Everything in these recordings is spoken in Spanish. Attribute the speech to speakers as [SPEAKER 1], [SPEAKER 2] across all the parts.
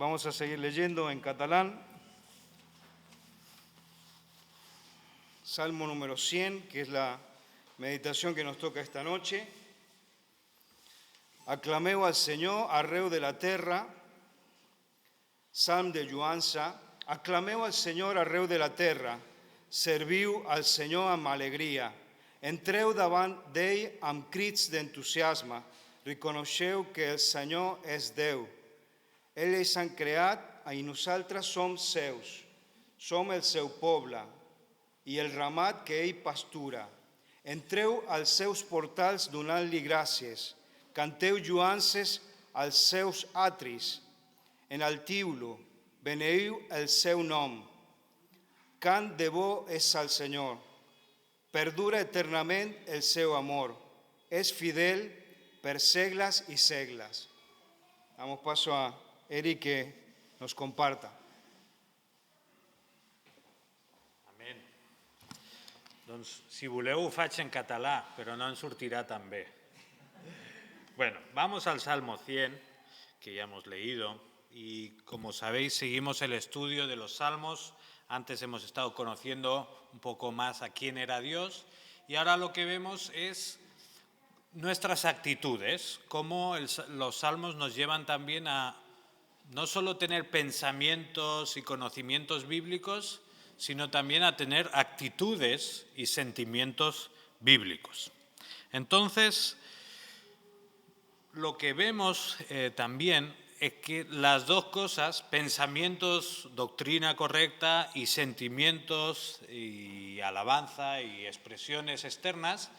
[SPEAKER 1] Vamos a seguir leyendo en catalán. Salmo número 100, que es la meditación que nos toca esta noche. Aclameu al Senyor arreu de la terra. Salm de lluança. Aclameu al Senyor arreu de la terra. Serviu al Senyor amb alegria. Entreu davant d'ell amb crits d'entusiasme. Reconeixeu que el Senyor és Déu. Ells han creat i nosaltres som seus. Som el seu poble i el ramat que ell pastura. Entreu als seus portals donant-li gràcies. Canteu lluances als seus atris. Enaltiu-lo, beneiu el seu nom. Cant de bo és al Senyor. Perdura eternament el seu amor. És fidel per segles i segles. Damos paso a Eric que nos comparta.
[SPEAKER 2] Amén. Doncs, si voleu, ho faig en català, però no en sortirà tan bé. Bueno, vamos al Salmo 100, que ya hemos leído, y como sabéis, seguimos el estudio de los Salmos. Antes hemos estado conociendo un poco más a quién era Dios, y ahora lo que vemos es nuestras actitudes, cómo los Salmos nos llevan también a no solo tener pensamientos y conocimientos bíblicos, sino también a tener actitudes y sentimientos bíblicos. Entonces, lo que vemos también es que las dos cosas, pensamientos, doctrina correcta y sentimientos y alabanza y expresiones externas,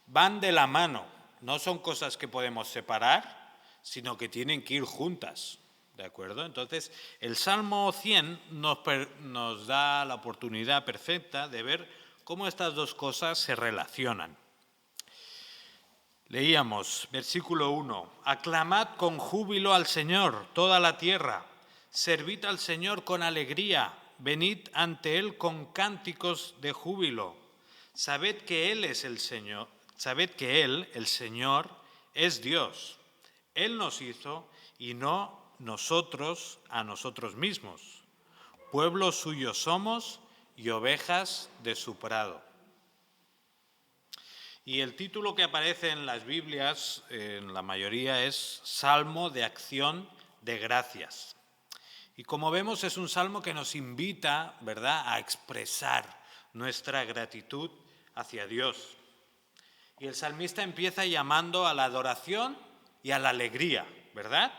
[SPEAKER 2] van de la mano. No son cosas que podemos separar, sino que tienen que ir juntas. ¿De acuerdo? Entonces, el Salmo 100 nos da la oportunidad perfecta de ver cómo estas dos cosas se relacionan. Leíamos, versículo 1, aclamad con júbilo al Señor, toda la tierra, servid al Señor con alegría, venid ante Él con cánticos de júbilo. Sabed que Él es el Señor, sabed que Él, el Señor, es Dios. Él nos hizo y no nosotros a nosotros mismos. Pueblo suyo somos y ovejas de su prado. Y el título que aparece en las Biblias, en la mayoría, es Salmo de Acción de Gracias. Y como vemos, es un salmo que nos invita, ¿verdad?, a expresar nuestra gratitud hacia Dios. Y el salmista empieza llamando a la adoración y a la alegría, ¿verdad?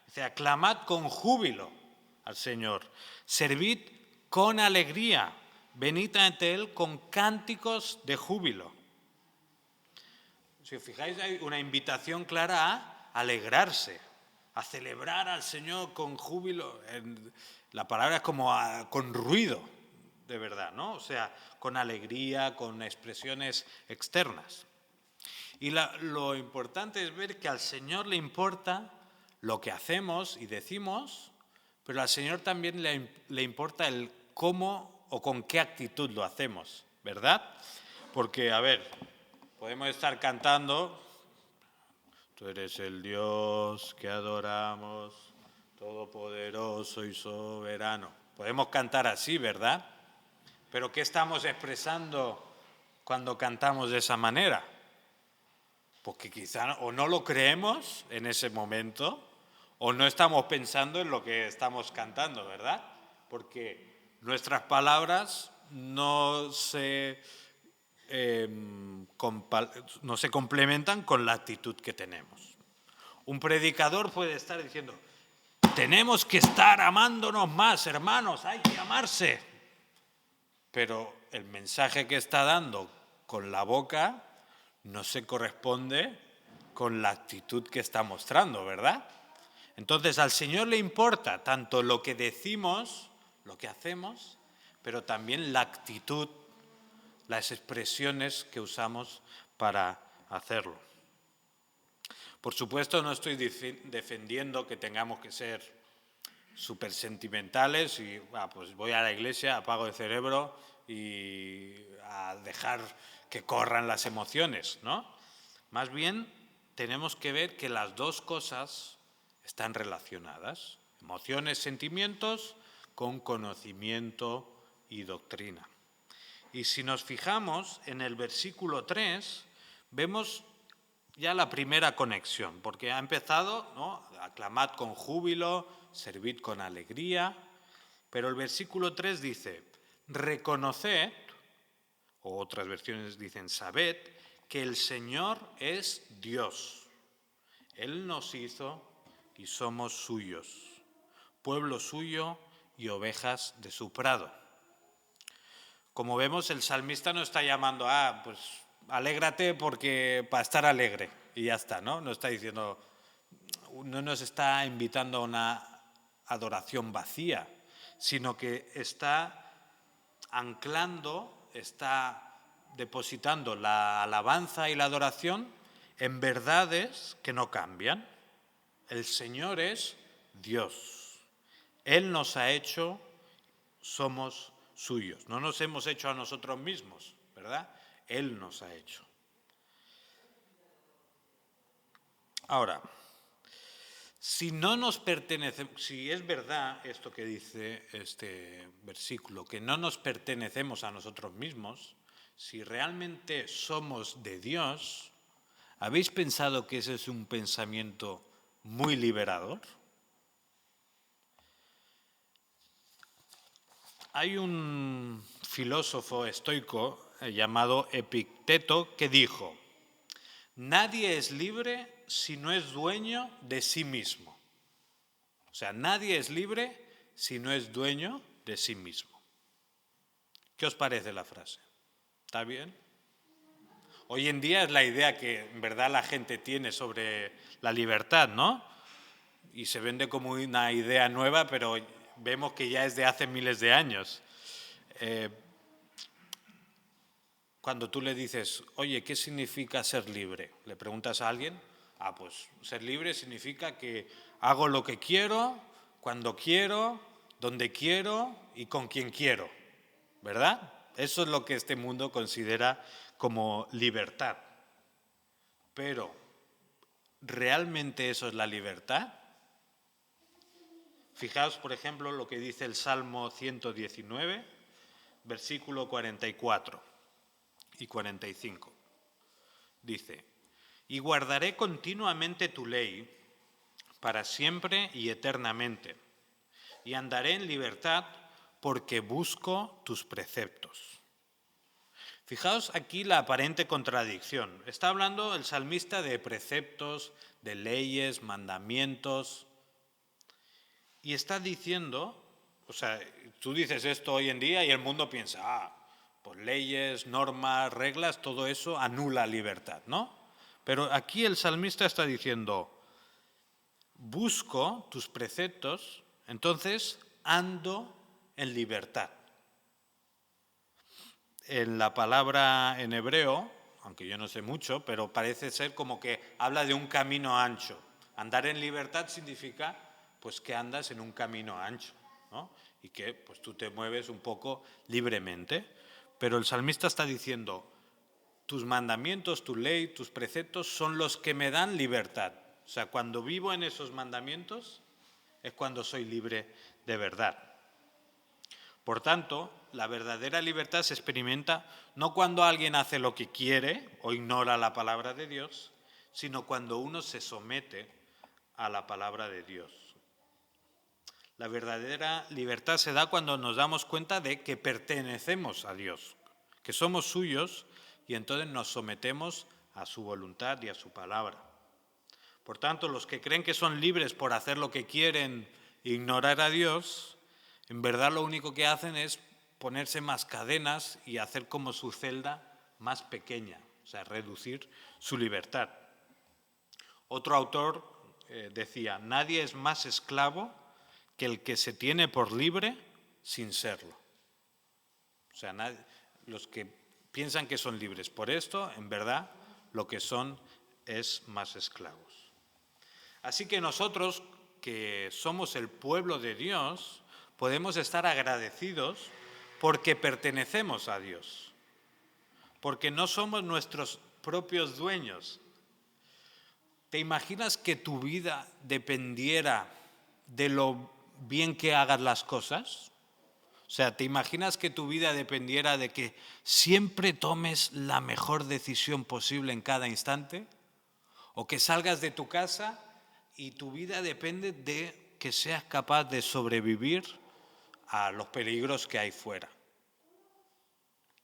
[SPEAKER 2] Dice, aclamad con júbilo al Señor, servid con alegría, venid ante Él con cánticos de júbilo. Si os fijáis, hay una invitación clara a alegrarse, a celebrar al Señor con júbilo. La palabra es como con ruido, de verdad, ¿no? O sea, con alegría, con expresiones externas. Y lo importante es ver que al Señor le importa lo que hacemos y decimos, pero al Señor también le importa el cómo o con qué actitud lo hacemos, ¿verdad? Porque, a ver, podemos estar cantando, tú eres el Dios que adoramos, todopoderoso y soberano. Podemos cantar así, ¿verdad? Pero ¿qué estamos expresando cuando cantamos de esa manera? Porque quizá o no lo creemos en ese momento o no estamos pensando en lo que estamos cantando, ¿verdad? Porque nuestras palabras no se complementan con la actitud que tenemos. Un predicador puede estar diciendo, tenemos que estar amándonos más, hermanos, hay que amarse. Pero el mensaje que está dando con la boca no se corresponde con la actitud que está mostrando, ¿verdad? Entonces, al Señor le importa tanto lo que decimos, lo que hacemos, pero también la actitud, las expresiones que usamos para hacerlo. Por supuesto, no estoy defendiendo que tengamos que ser súper sentimentales y pues voy a la iglesia, apago el cerebro y a dejar que corran las emociones, ¿no? Más bien tenemos que ver que las dos cosas están relacionadas. emociones, sentimientos, con conocimiento y doctrina. Y si nos fijamos en el versículo 3, vemos ya la primera conexión, porque ha empezado, ¿no? Aclamad con júbilo, servid con alegría, pero el versículo 3 dice, reconoced, o otras versiones dicen, sabed, que el Señor es Dios. Él nos hizo y somos suyos, pueblo suyo y ovejas de su prado. Como vemos, el salmista no está llamando pues alégrate porque para estar alegre y ya está, ¿no? No está diciendo, no nos está invitando a una adoración vacía, sino que está anclando, está depositando la alabanza y la adoración en verdades que no cambian. El Señor es Dios. Él nos ha hecho, somos suyos. No nos hemos hecho a nosotros mismos, ¿verdad? Él nos ha hecho. Ahora, si no nos pertenecemos, si es verdad esto que dice este versículo, que no nos pertenecemos a nosotros mismos, si realmente somos de Dios, ¿habéis pensado que ese es un pensamiento muy liberador? Hay un filósofo estoico llamado Epicteto que dijo, nadie es libre si no es dueño de sí mismo. O sea, nadie es libre si no es dueño de sí mismo. ¿Qué os parece la frase? ¿Está bien? Hoy en día es la idea que en verdad la gente tiene sobre la libertad, ¿no? Y se vende como una idea nueva, pero vemos que ya es de hace miles de años. Cuando tú le dices, oye, ¿qué significa ser libre? Le preguntas a alguien, pues ser libre significa que hago lo que quiero, cuando quiero, donde quiero y con quien quiero, ¿verdad? Eso es lo que este mundo considera como libertad. Pero, ¿realmente eso es la libertad? Fijaos, por ejemplo, lo que dice el Salmo 119, versículo 44 y 45. Dice, y guardaré continuamente tu ley para siempre y eternamente, y andaré en libertad porque busco tus preceptos. Fijaos aquí la aparente contradicción. Está hablando el salmista de preceptos, de leyes, mandamientos, y está diciendo, o sea, tú dices esto hoy en día y el mundo piensa, pues leyes, normas, reglas, todo eso anula libertad, ¿no? Pero aquí el salmista está diciendo, busco tus preceptos, entonces ando en libertad. En la palabra en hebreo, aunque yo no sé mucho, pero parece ser como que habla de un camino ancho. Andar en libertad significa pues que andas en un camino ancho, ¿no? Y que pues tú te mueves un poco libremente. Pero el salmista está diciendo, tus mandamientos, tu ley, tus preceptos son los que me dan libertad. O sea, cuando vivo en esos mandamientos es cuando soy libre de verdad. Por tanto, la verdadera libertad se experimenta no cuando alguien hace lo que quiere o ignora la palabra de Dios, sino cuando uno se somete a la palabra de Dios. La verdadera libertad se da cuando nos damos cuenta de que pertenecemos a Dios, que somos suyos y entonces nos sometemos a su voluntad y a su palabra. Por tanto, los que creen que son libres por hacer lo que quieren e ignorar a Dios, en verdad lo único que hacen es ponerse más cadenas y hacer como su celda más pequeña, o sea, reducir su libertad. Otro autor decía, nadie es más esclavo que el que se tiene por libre sin serlo. O sea, los que piensan que son libres por esto, en verdad, lo que son es más esclavos. Así que nosotros, que somos el pueblo de Dios, podemos estar agradecidos porque pertenecemos a Dios, porque no somos nuestros propios dueños. ¿Te imaginas que tu vida dependiera de lo bien que hagas las cosas? O sea, ¿te imaginas que tu vida dependiera de que siempre tomes la mejor decisión posible en cada instante? ¿O que salgas de tu casa y tu vida depende de que seas capaz de sobrevivir a los peligros que hay fuera?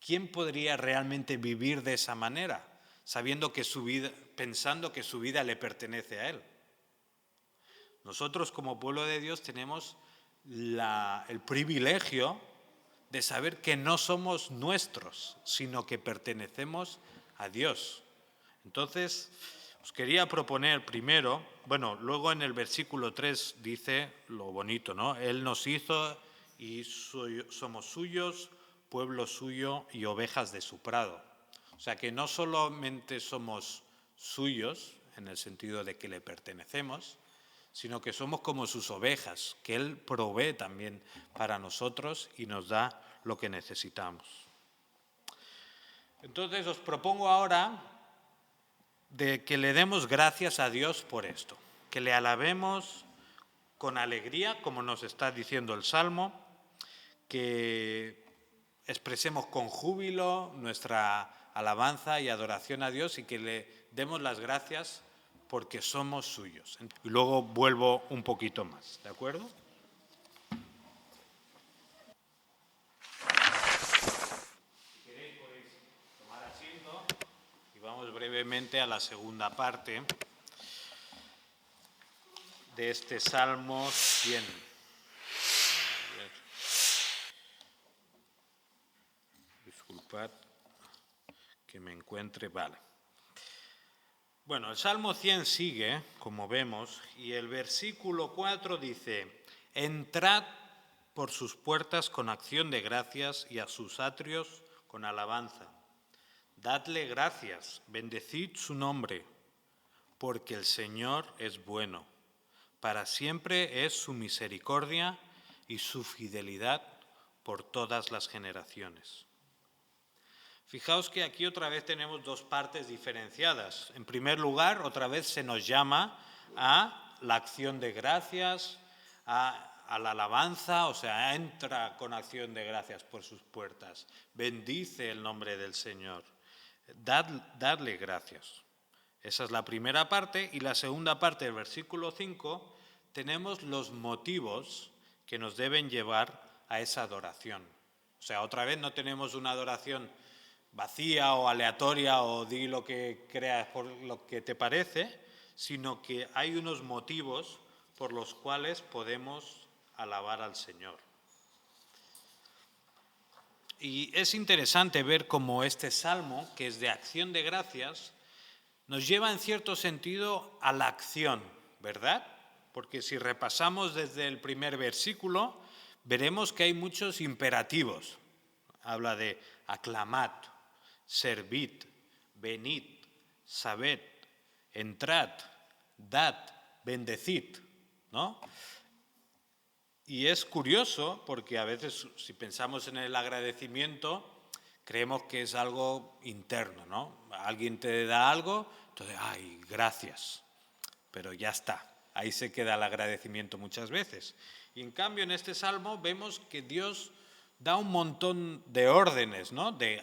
[SPEAKER 2] ¿Quién podría realmente vivir de esa manera, sabiendo que pensando que su vida le pertenece a él? Nosotros como pueblo de Dios tenemos el privilegio de saber que no somos nuestros, sino que pertenecemos a Dios. Entonces, os quería proponer primero, luego en el versículo 3 dice lo bonito, ¿no? Él nos hizo y somos suyos, pueblo suyo y ovejas de su prado. O sea que no solamente somos suyos, en el sentido de que le pertenecemos, sino que somos como sus ovejas, que Él provee también para nosotros y nos da lo que necesitamos. Entonces os propongo ahora de que le demos gracias a Dios por esto, que le alabemos con alegría, como nos está diciendo el Salmo, que expresemos con júbilo nuestra alabanza y adoración a Dios y que le demos las gracias porque somos suyos. Y luego vuelvo un poquito más, ¿de acuerdo? Si queréis podéis tomar asiento y vamos brevemente a la segunda parte de este Salmo 100. Disculpad que me encuentre, vale. Bueno, el Salmo 100 sigue, como vemos, y el versículo 4 dice: entrad por sus puertas con acción de gracias y a sus atrios con alabanza. Dadle gracias, bendecid su nombre, porque el Señor es bueno. Para siempre es su misericordia y su fidelidad por todas las generaciones. Fijaos que aquí otra vez tenemos dos partes diferenciadas. En primer lugar, otra vez se nos llama a la acción de gracias, a la alabanza, o sea, entra con acción de gracias por sus puertas. Bendice el nombre del Señor. Dadle gracias. Esa es la primera parte. Y la segunda parte del versículo 5 tenemos los motivos que nos deben llevar a esa adoración. O sea, otra vez no tenemos una adoración vacía o aleatoria o di lo que creas por lo que te parece, sino que hay unos motivos por los cuales podemos alabar al Señor. Y es interesante ver cómo este salmo, que es de acción de gracias, nos lleva en cierto sentido a la acción, ¿verdad? Porque si repasamos desde el primer versículo, veremos que hay muchos imperativos. Habla de aclamad, servid, venid, sabed, entrad, dad, bendecid, ¿no? Y es curioso porque a veces si pensamos en el agradecimiento creemos que es algo interno, ¿no? Alguien te da algo, entonces, ¡ay, gracias! Pero ya está, ahí se queda el agradecimiento muchas veces. Y en cambio en este salmo vemos que Dios da un montón de órdenes, ¿no? De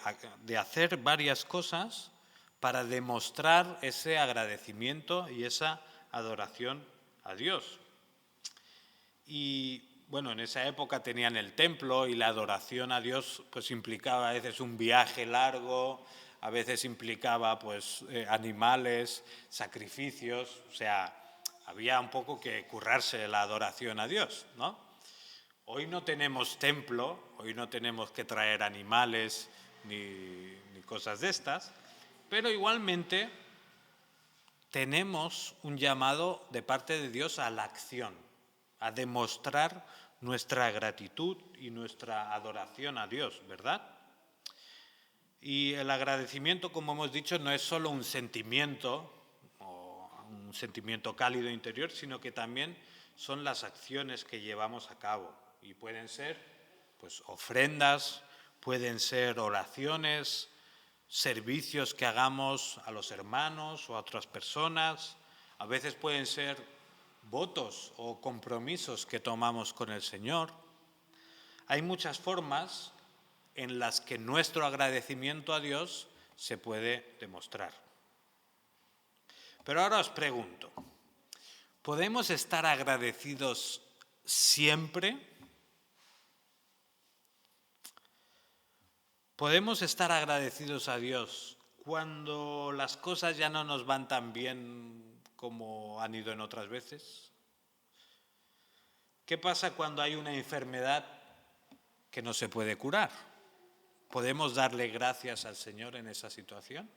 [SPEAKER 2] hacer varias cosas para demostrar ese agradecimiento y esa adoración a Dios. Y bueno, en esa época tenían el templo y la adoración a Dios pues implicaba a veces un viaje largo, a veces implicaba pues animales, sacrificios, o sea, había un poco que currarse la adoración a Dios, ¿no? Hoy no tenemos templo, hoy no tenemos que traer animales ni cosas de estas, pero igualmente tenemos un llamado de parte de Dios a la acción, a demostrar nuestra gratitud y nuestra adoración a Dios, ¿verdad? Y el agradecimiento, como hemos dicho, no es solo un sentimiento cálido interior, sino que también son las acciones que llevamos a cabo. Y pueden ser pues, ofrendas, pueden ser oraciones, servicios que hagamos a los hermanos o a otras personas. A veces pueden ser votos o compromisos que tomamos con el Señor, hay muchas formas en las que nuestro agradecimiento a Dios se puede demostrar. Pero ahora os pregunto, ¿podemos estar agradecidos siempre? ¿Podemos estar agradecidos a Dios cuando las cosas ya no nos van tan bien como han ido en otras veces? ¿Qué pasa cuando hay una enfermedad que no se puede curar? ¿Podemos darle gracias al Señor en esa situación?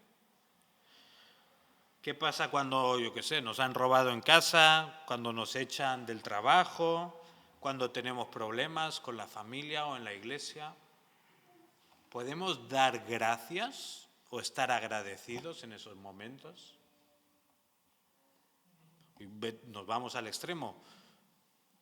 [SPEAKER 2] ¿Qué pasa cuando, nos han robado en casa, cuando nos echan del trabajo, cuando tenemos problemas con la familia o en la iglesia? ¿Podemos dar gracias o estar agradecidos en esos momentos? Y nos vamos al extremo.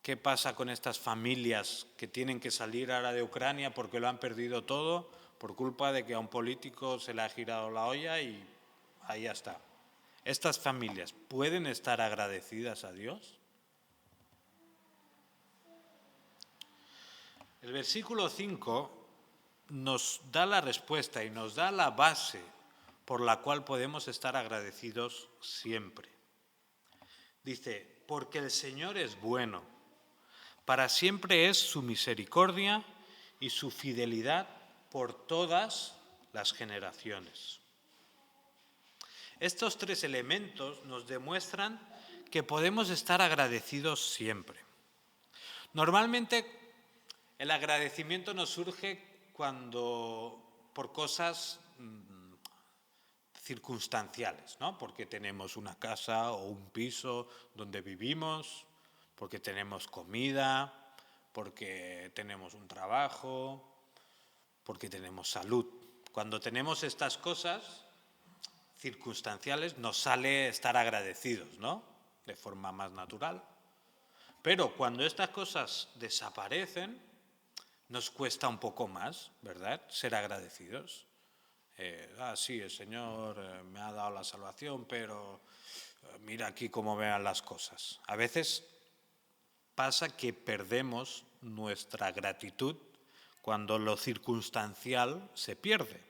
[SPEAKER 2] ¿Qué pasa con estas familias que tienen que salir ahora de Ucrania porque lo han perdido todo por culpa de que a un político se le ha girado la olla y ahí ya está? ¿Estas familias pueden estar agradecidas a Dios? El versículo 5 nos da la respuesta y nos da la base por la cual podemos estar agradecidos siempre. Dice, porque el Señor es bueno, para siempre es su misericordia y su fidelidad por todas las generaciones. Estos tres elementos nos demuestran que podemos estar agradecidos siempre. Normalmente el agradecimiento nos surge por cosas circunstanciales, ¿no? Porque tenemos una casa o un piso donde vivimos, porque tenemos comida, porque tenemos un trabajo, porque tenemos salud. Cuando tenemos estas cosas circunstanciales nos sale estar agradecidos, ¿no? De forma más natural. Pero cuando estas cosas desaparecen, nos cuesta un poco más, ¿verdad?, ser agradecidos. Sí, el Señor me ha dado la salvación, pero mira aquí cómo vean las cosas. A veces pasa que perdemos nuestra gratitud cuando lo circunstancial se pierde.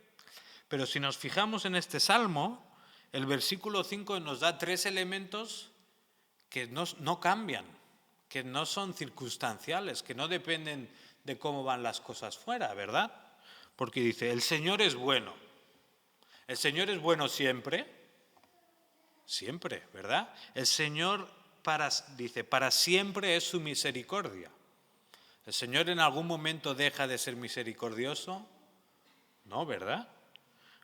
[SPEAKER 2] Pero si nos fijamos en este salmo, el versículo 5 nos da tres elementos que no cambian, que no son circunstanciales, que no dependen de cómo van las cosas fuera, ¿verdad? Porque dice, el Señor es bueno. ¿El Señor es bueno siempre? Siempre, ¿verdad? El Señor, dice, para siempre es su misericordia. ¿El Señor en algún momento deja de ser misericordioso? No, ¿verdad?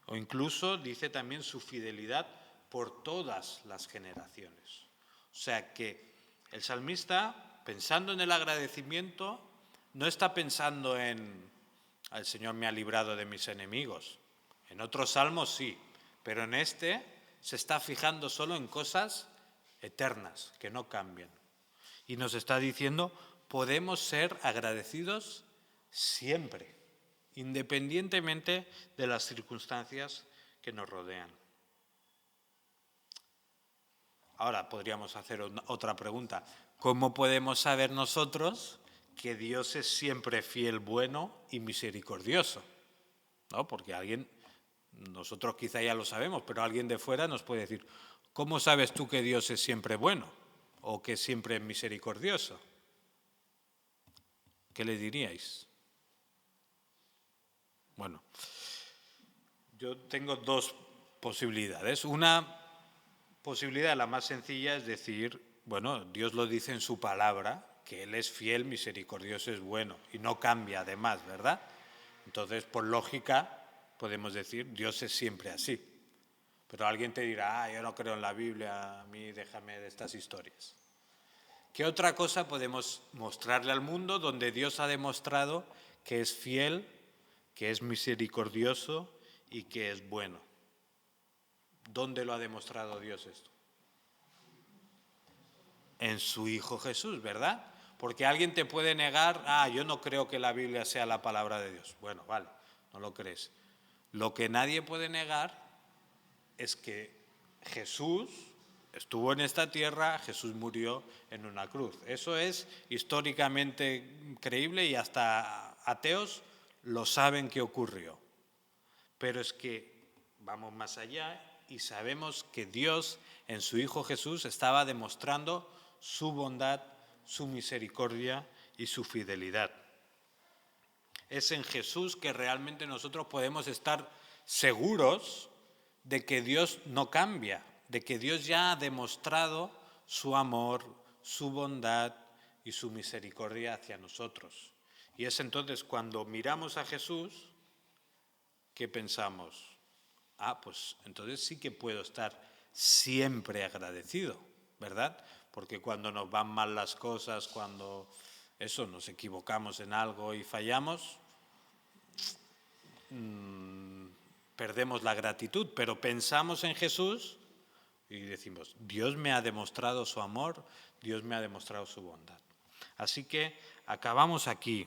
[SPEAKER 2] O incluso dice también su fidelidad por todas las generaciones. O sea que el salmista, pensando en el agradecimiento, no está pensando en el Señor me ha librado de mis enemigos. En otros salmos sí, pero en este se está fijando solo en cosas eternas, que no cambian. Y nos está diciendo, podemos ser agradecidos siempre, independientemente de las circunstancias que nos rodean. Ahora podríamos hacer otra pregunta. ¿Cómo podemos saber nosotros que Dios es siempre fiel, bueno y misericordioso? ¿No? Porque nosotros quizá ya lo sabemos, pero alguien de fuera nos puede decir, ¿cómo sabes tú que Dios es siempre bueno o que siempre es misericordioso? ¿Qué le diríais? Bueno, yo tengo dos posibilidades. Una posibilidad, la más sencilla, es decir, bueno, Dios lo dice en su palabra, que Él es fiel, misericordioso, es bueno, y no cambia además, ¿verdad? Entonces, por lógica, podemos decir, Dios es siempre así. Pero alguien te dirá, yo no creo en la Biblia, a mí déjame de estas historias. ¿Qué otra cosa podemos mostrarle al mundo donde Dios ha demostrado que es fiel, que es misericordioso y que es bueno? ¿Dónde lo ha demostrado Dios esto? En su Hijo Jesús, ¿verdad? Porque alguien te puede negar, yo no creo que la Biblia sea la palabra de Dios. Bueno, vale, no lo crees. Lo que nadie puede negar es que Jesús estuvo en esta tierra, Jesús murió en una cruz. Eso es históricamente creíble y hasta ateos lo saben que ocurrió. Pero es que vamos más allá y sabemos que Dios en su Hijo Jesús estaba demostrando su bondad, su misericordia y su fidelidad. Es en Jesús que realmente nosotros podemos estar seguros de que Dios no cambia, de que Dios ya ha demostrado su amor, su bondad y su misericordia hacia nosotros. Y es entonces cuando miramos a Jesús que pensamos, pues entonces sí que puedo estar siempre agradecido, ¿verdad? Porque cuando nos van mal las cosas, cuando nos equivocamos en algo y fallamos, perdemos la gratitud, pero pensamos en Jesús y decimos, Dios me ha demostrado su amor, Dios me ha demostrado su bondad. Así que acabamos aquí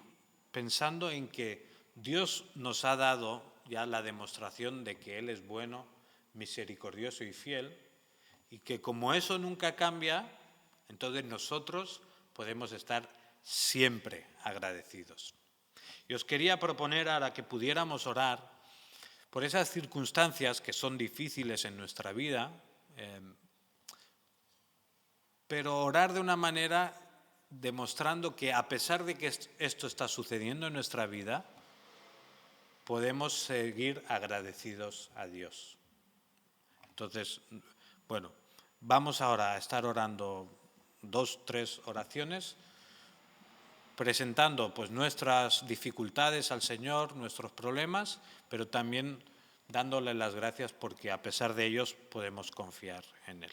[SPEAKER 2] pensando en que Dios nos ha dado ya la demostración de que Él es bueno, misericordioso y fiel, y que como eso nunca cambia, entonces nosotros podemos estar siempre agradecidos. Y os quería proponer ahora que pudiéramos orar por esas circunstancias que son difíciles en nuestra vida, pero orar de una manera demostrando que a pesar de que esto está sucediendo en nuestra vida, podemos seguir agradecidos a Dios. Entonces, bueno, vamos ahora a estar orando 2, 3 oraciones, presentando pues nuestras dificultades al Señor, nuestros problemas, pero también dándole las gracias porque a pesar de ellos podemos confiar en Él.